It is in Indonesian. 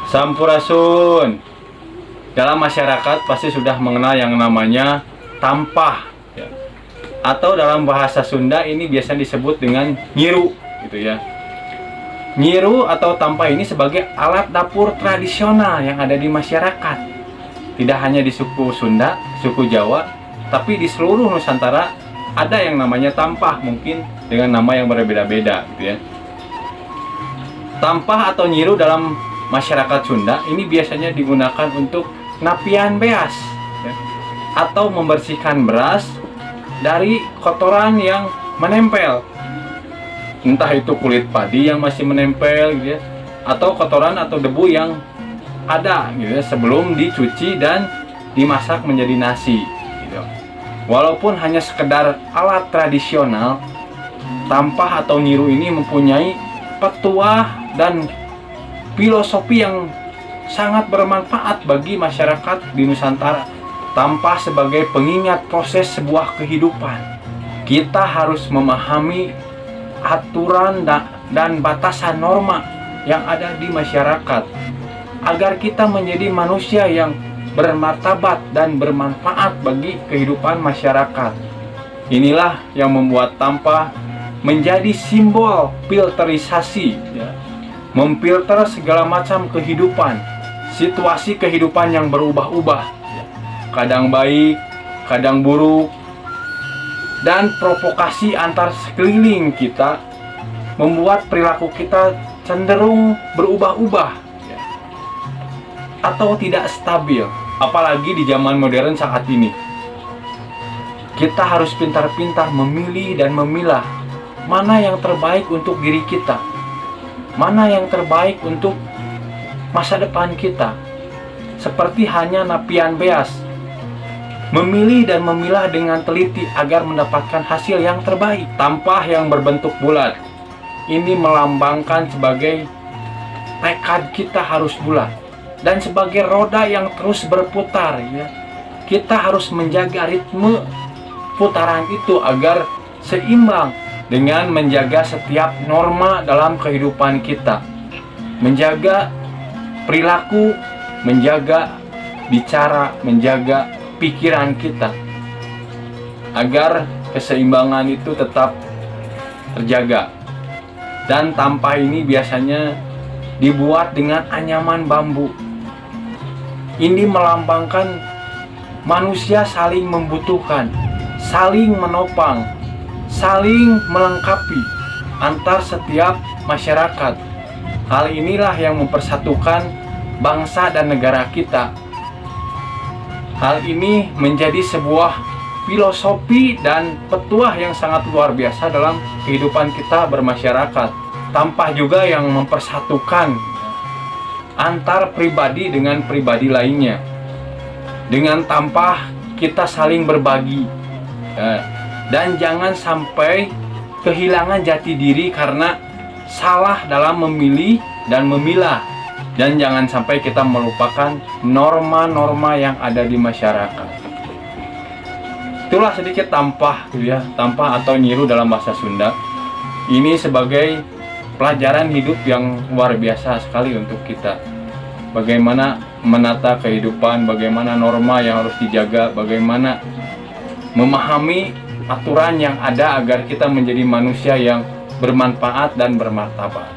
Sampurasun. Dalam masyarakat pasti sudah mengenal yang namanya tampah ya. Atau dalam bahasa Sunda ini biasa disebut dengan nyiru gitu ya. Nyiru atau tampah ini sebagai alat dapur tradisional yang ada di masyarakat. Tidak hanya di suku Sunda, suku Jawa, tapi di seluruh Nusantara ada yang namanya tampah, mungkin dengan nama yang berbeda-beda gitu ya. Tampah atau nyiru dalam masyarakat Sunda ini biasanya digunakan untuk napian beas ya, atau membersihkan beras dari kotoran yang menempel, entah itu kulit padi yang masih menempel gitu ya, atau kotoran atau debu yang ada gitu ya, sebelum dicuci dan dimasak menjadi nasi gitu. Walaupun hanya sekedar alat tradisional, tampah atau nyiru ini mempunyai petuah dan filosofi yang sangat bermanfaat bagi masyarakat di Nusantara. Tampah sebagai pengingat proses sebuah kehidupan. Kita harus memahami aturan dan batasan norma yang ada di masyarakat agar kita menjadi manusia yang bermartabat dan bermanfaat bagi kehidupan masyarakat. Inilah yang membuat tampah menjadi simbol filterisasi ya. Memfilter segala macam kehidupan, situasi kehidupan yang berubah-ubah, kadang baik, kadang buruk, dan provokasi antar sekeliling kita membuat perilaku kita cenderung berubah-ubah atau tidak stabil. Apalagi di zaman modern saat ini, kita harus pintar-pintar memilih dan memilah mana yang terbaik untuk diri kita, mana yang terbaik untuk masa depan kita. Seperti hanya napian beas, memilih dan memilah dengan teliti agar mendapatkan hasil yang terbaik. Tampah yang berbentuk bulat ini melambangkan sebagai tekad kita harus bulat, dan sebagai roda yang terus berputar ya. Kita harus menjaga ritme putaran itu agar seimbang dengan menjaga setiap norma dalam kehidupan kita, menjaga perilaku, menjaga bicara, menjaga pikiran kita, agar keseimbangan itu tetap terjaga. Dan tampah ini biasanya dibuat dengan anyaman bambu. Ini melambangkan manusia saling membutuhkan, saling menopang, saling melengkapi antar setiap masyarakat. Hal inilah yang mempersatukan bangsa dan negara kita. Hal ini menjadi sebuah filosofi dan petuah yang sangat luar biasa dalam kehidupan kita bermasyarakat. Tampah juga yang mempersatukan antar pribadi dengan pribadi lainnya. Dengan tampah kita saling berbagi dan jangan sampai kehilangan jati diri karena salah dalam memilih dan memilah, dan jangan sampai kita melupakan norma-norma yang ada di masyarakat. Itulah sedikit tampah ya, tampah atau nyiru dalam bahasa Sunda. Ini sebagai pelajaran hidup yang luar biasa sekali untuk kita. Bagaimana menata kehidupan, bagaimana norma yang harus dijaga, bagaimana memahami aturan yang ada agar kita menjadi manusia yang bermanfaat dan bermartabat.